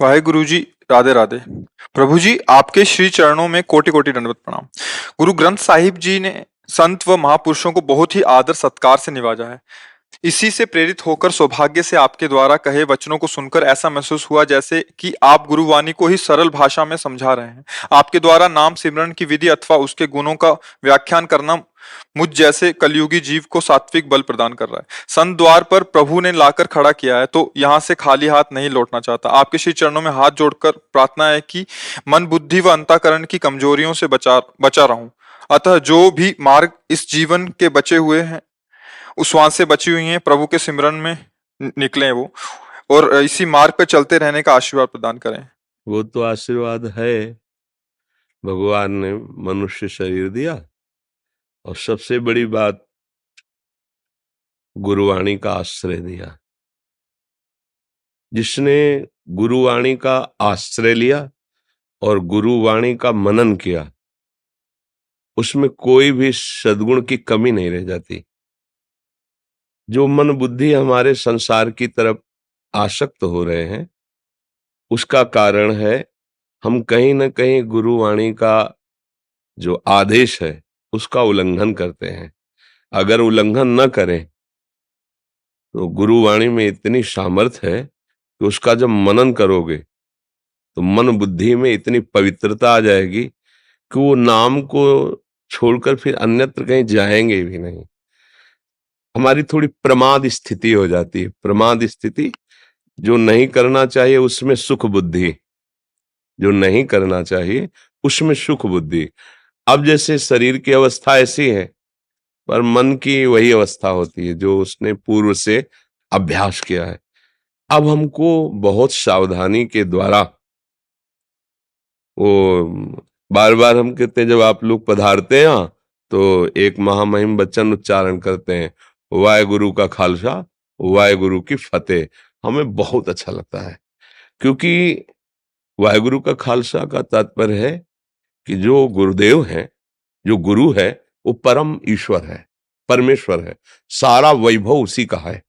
वाहेगुरु जी, राधे राधे। प्रभु जी, आपके श्री चरणों में कोटि कोटि दंडवत प्रणाम। गुरु ग्रंथ साहिब जी ने संत व महापुरुषों को बहुत ही आदर सत्कार से निवाजा है। इसी से प्रेरित होकर सौभाग्य से आपके द्वारा कहे वचनों को सुनकर ऐसा महसूस हुआ जैसे कि आप गुरुवाणी को ही सरल भाषा में समझा रहे हैं। आपके द्वारा नाम सिमरन की विधि अथवा उसके गुणों का व्याख्यान करना मुझ जैसे कलयुगी जीव को सात्विक बल प्रदान कर रहा है। संत द्वार पर प्रभु ने लाकर खड़ा किया है तो यहाँ से खाली हाथ नहीं लौटना चाहता। आपके श्री चरणों में हाथ जोड़कर प्रार्थना है कि मन बुद्धि व अंतःकरण की कमजोरियों से बचा रहूं। अतः जो भी मार्ग इस जीवन के बचे हुए हैं उस वहां से बची हुई हैं, प्रभु के सिमरन में निकले वो और इसी मार्ग पर चलते रहने का आशीर्वाद प्रदान करें। वो तो आशीर्वाद है, भगवान ने मनुष्य शरीर दिया और सबसे बड़ी बात गुरुवाणी का आश्रय दिया। जिसने गुरुवाणी का आश्रय लिया और गुरुवाणी का मनन किया, उसमें कोई भी सद्गुण की कमी नहीं रह जाती। जो मन बुद्धि हमारे संसार की तरफ आसक्त हो रहे हैं, उसका कारण है हम कहीं ना कहीं गुरुवाणी का जो आदेश है उसका उल्लंघन करते हैं। अगर उल्लंघन न करें तो गुरुवाणी में इतनी सामर्थ्य है कि उसका जब मनन करोगे तो मन बुद्धि में इतनी पवित्रता आ जाएगी कि वो नाम को छोड़कर फिर अन्यत्र कहीं जाएंगे भी नहीं। हमारी थोड़ी प्रमाद स्थिति हो जाती है। प्रमाद स्थिति, जो नहीं करना चाहिए उसमें सुख बुद्धि, जो नहीं करना चाहिए उसमें सुख बुद्धि। अब जैसे शरीर की अवस्था ऐसी है, पर मन की वही अवस्था होती है जो उसने पूर्व से अभ्यास किया है। अब हमको बहुत सावधानी के द्वारा, वो बार बार हम कहते हैं जब आप लोग पधारते हैं तो एक महामहिम वचन उच्चारण करते हैं, वाहेगुरु का खालसा वाहेगुरु की फतेह। हमें बहुत अच्छा लगता है, क्योंकि वाहेगुरु का खालसा का तात्पर्य है कि जो गुरुदेव हैं, जो गुरु है, वो परम ईश्वर है, परमेश्वर है, सारा वैभव उसी का है।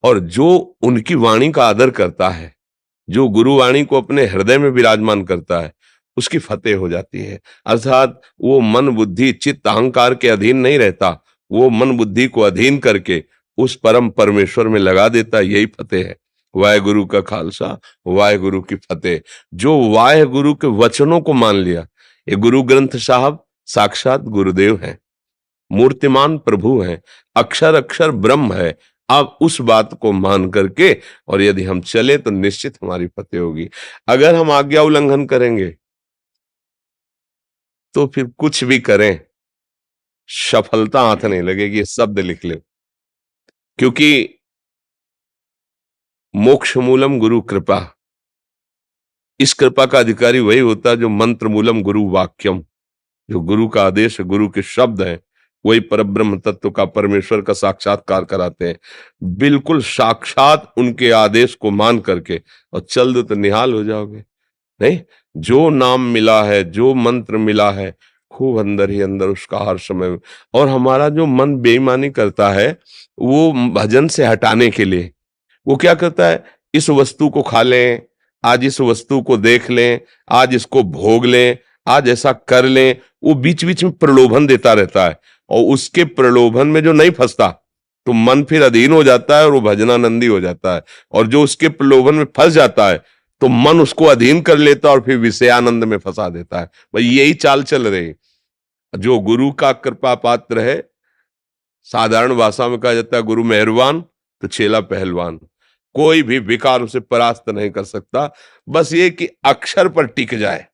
और जो उनकी वाणी का आदर करता है, जो गुरुवाणी को अपने हृदय में विराजमान करता है, उसकी फतेह हो जाती है। अर्थात वो मन बुद्धि चित्त अहंकार के अधीन नहीं रहता, वो मन बुद्धि को अधीन करके उस परम परमेश्वर में लगा देता। यही फतेह है। वाहेगुरु का खालसा वाहेगुरु की फतेह। जो वाहेगुरु के वचनों को मान लिया, ये गुरु ग्रंथ साहब साक्षात गुरुदेव हैं, मूर्तिमान प्रभु हैं, अक्षर अक्षर ब्रह्म है। अब उस बात को मान करके और यदि हम चले तो निश्चित हमारी फतेह होगी। अगर हम आज्ञा उल्लंघन करेंगे तो फिर कुछ भी करें सफलता हाथ नहीं लगेगी। ये शब्द लिख ले, क्योंकि मोक्ष मूलम गुरु कृपा, इस कृपा का अधिकारी वही होता है जो मंत्र मूलम गुरु वाक्यम, जो गुरु का आदेश, गुरु के शब्द हैं, वही परब्रह्म तत्व का, परमेश्वर का साक्षात्कार कराते हैं। बिल्कुल साक्षात उनके आदेश को मान करके और चल दो तो निहाल हो जाओगे। नहीं, जो नाम मिला है, जो मंत्र मिला है, खूब अंदर ही अंदर उसका हर समय। और हमारा जो मन बेईमानी करता है, वो भजन से हटाने के लिए वो क्या करता है, इस वस्तु को खा लें, आज इस वस्तु को देख लें, आज इसको भोग लें, आज ऐसा कर लें। वो बीच बीच में प्रलोभन देता रहता है, और उसके प्रलोभन में जो नहीं फंसता तो मन फिर अधीन हो जाता है और वो भजनानंदी हो जाता है। और जो उसके प्रलोभन में फंस जाता है तो मन उसको अधीन कर लेता है और फिर विषयानंद में फंसा देता है। भाई यही चाल चल रही। जो गुरु का कृपा पात्र है, साधारण भाषा में कहा जाता है गुरु मेहरबान तो चेला पहलवान। कोई भी विकार उसे परास्त नहीं कर सकता। बस ये कि अक्षर पर टिक जाए।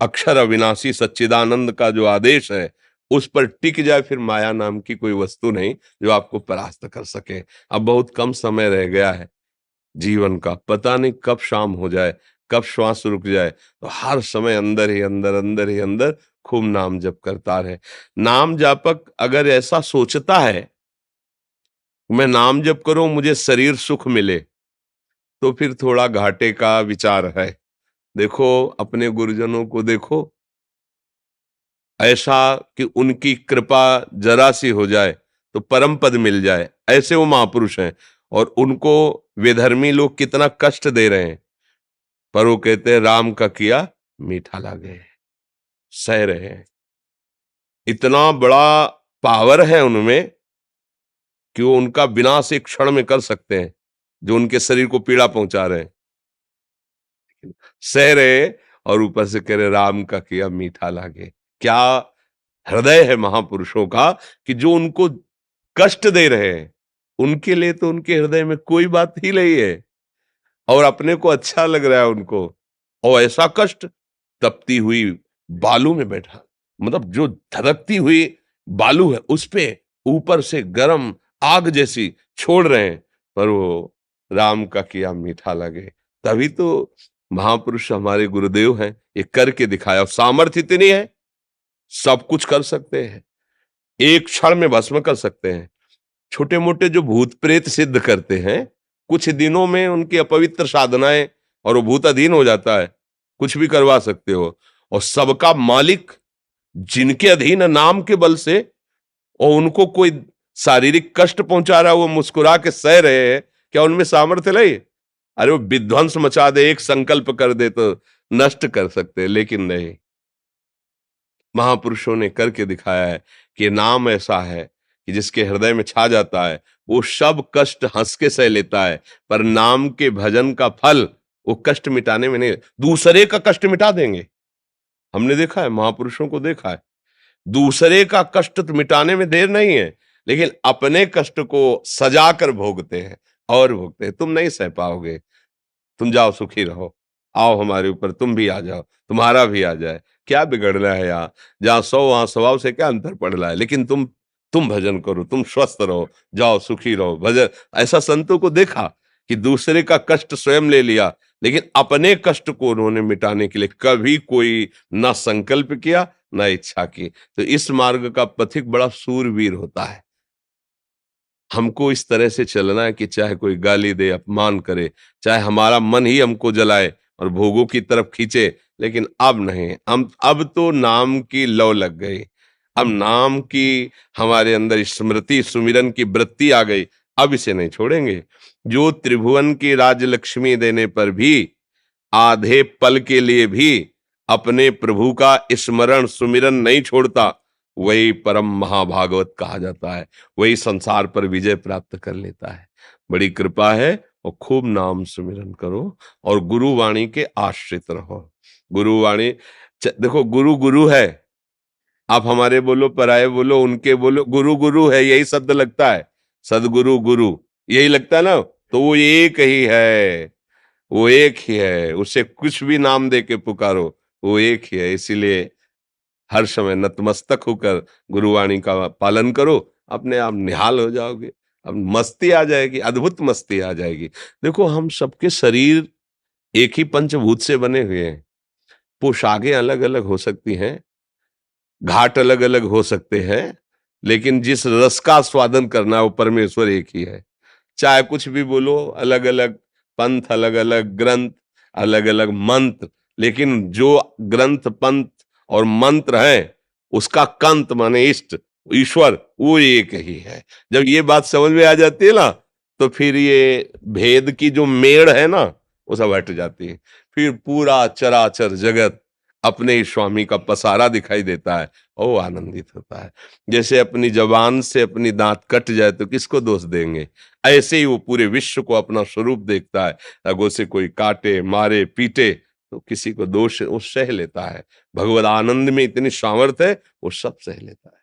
अक्षर अविनाशी सच्चिदानंद का जो आदेश है उस पर टिक जाए, फिर माया नाम की कोई वस्तु नहीं जो आपको परास्त कर सके। अब बहुत कम समय रह गया है जीवन का, पता नहीं कब शाम हो जाए, कब श्वास रुक जाए। तो हर समय अंदर ही अंदर, अंदर ही अंदर खूब नाम जप करता रहे। नाम जापक अगर ऐसा सोचता है मैं नाम जप करूं मुझे शरीर सुख मिले, तो फिर थोड़ा घाटे का विचार है। देखो अपने गुरुजनों को देखो, ऐसा कि उनकी कृपा जरा सी हो जाए तो परम पद मिल जाए, ऐसे वो महापुरुष हैं। और उनको विधर्मी लोग कितना कष्ट दे रहे हैं, पर वो कहते हैं राम का किया मीठा लागे, सह रहे हैं। इतना बड़ा पावर है उनमें कि वो उनका विनाश एक क्षण में कर सकते हैं, जो उनके शरीर को पीड़ा पहुंचा रहे हैं, सह रहे, और ऊपर से कह रहे राम का किया मीठा लागे। क्या हृदय है महापुरुषों का कि जो उनको कष्ट दे रहे हैं, उनके लिए तो उनके हृदय में कोई बात ही नहीं है, और अपने को अच्छा लग रहा है उनको। और ऐसा कष्ट, तपती हुई बालू में बैठा, मतलब जो धधकती हुई बालू है उस पे ऊपर से गरम आग जैसी छोड़ रहे हैं, पर वो राम का किया मीठा लगे। तभी तो महापुरुष हमारे गुरुदेव हैं, ये करके दिखाया। और सामर्थ्य इतनी है, सब कुछ कर सकते हैं, एक क्षण में भस्म कर सकते हैं। छोटे मोटे जो भूत प्रेत सिद्ध करते हैं, कुछ दिनों में उनकी अपवित्र साधनाएं और वो भूत अधीन हो जाता है, कुछ भी करवा सकते हो। और सबका मालिक जिनके अधीन नाम के बल से, और उनको कोई शारीरिक कष्ट पहुंचा रहा है, वो मुस्कुरा के सह रहे हैं, क्या उनमें सामर्थ्य नहीं? अरे वो विध्वंस मचा दे, एक संकल्प कर दे तो नष्ट कर सकते, लेकिन नहीं, महापुरुषों ने करके दिखाया है कि नाम ऐसा है कि जिसके हृदय में छा जाता है, वो सब कष्ट हंस के सह लेता है। पर नाम के भजन का फल वो कष्ट मिटाने में नहीं, दूसरे का कष्ट मिटा देंगे। हमने देखा है, महापुरुषों को देखा है, दूसरे का कष्ट तो मिटाने में देर नहीं है, लेकिन अपने कष्ट को सजा कर भोगते हैं और भोगते हैं। तुम नहीं सह पाओगे, तुम जाओ सुखी रहो, आओ हमारे ऊपर तुम भी आ जाओ, तुम्हारा भी आ जाए, क्या बिगड़ना है यहाँ? जहाँ 100 वहां 100 से क्या अंतर पड़ रहा है? लेकिन तुम भजन करो, तुम स्वस्थ रहो, जाओ सुखी रहो, भजन। ऐसा संतों को देखा कि दूसरे का कष्ट स्वयं ले लिया, लेकिन अपने कष्ट को उन्होंने मिटाने के लिए कभी कोई ना संकल्प किया ना इच्छा की। तो इस मार्ग का पथिक बड़ा शूरवीर होता है। हमको इस तरह से चलना है कि चाहे कोई गाली दे, अपमान करे, चाहे हमारा मन ही हमको जलाए और भोगों की तरफ खींचे, लेकिन अब नहीं। हम अब तो नाम की लौ लग गई, अब नाम की हमारे अंदर स्मृति सुमिरन की वृत्ति आ गई, अब इसे नहीं छोड़ेंगे। जो त्रिभुवन की राजलक्ष्मी देने पर भी आधे पल के लिए भी अपने प्रभु का स्मरण सुमिरन नहीं छोड़ता, वही परम महाभागवत कहा जाता है, वही संसार पर विजय प्राप्त कर लेता है। बड़ी कृपा है, और खूब नाम सुमिरन करो और गुरु वाणी के आश्रित रहो। गुरु वाणी, देखो गुरु गुरु है, आप हमारे बोलो, पराये बोलो, उनके बोलो, गुरु गुरु है, यही शब्द लगता है। सदगुरु गुरु यही लगता है ना, तो वो एक ही है, वो एक ही है, उसे कुछ भी नाम दे के पुकारो, वो एक ही है। इसीलिए हर समय नतमस्तक होकर गुरुवाणी का पालन करो, अपने आप निहाल हो जाओगे, अब मस्ती आ जाएगी, अद्भुत मस्ती आ जाएगी। देखो हम सबके शरीर एक ही पंचभूत से बने हुए हैं, पोशाकें अलग अलग हो सकती हैं, घाट अलग अलग हो सकते हैं, लेकिन जिस रस का स्वादन करना है वो परमेश्वर एक ही है। चाहे कुछ भी बोलो, अलग अलग पंथ, अलग अलग ग्रंथ, अलग अलग मंत्र, लेकिन जो ग्रंथ पंथ और मंत्र है, उसका कंत माने इष्ट ईश्वर, वो एक ही है। जब ये बात समझ में आ जाती है ना, तो फिर ये भेद की जो मेड़ है ना, वो सब हट जाती है। फिर पूरा चराचर जगत अपने ही स्वामी का पसारा दिखाई देता है, और वो आनंदित होता है। जैसे अपनी जबान से अपनी दांत कट जाए तो किसको दोष देंगे, ऐसे ही वो पूरे विश्व को अपना स्वरूप देखता है। अगर उसे कोई काटे, मारे, पीटे, तो किसी को दोष वो सह लेता है। भगवत आनंद में इतनी सामर्थ्य है, वो सब सह लेता है।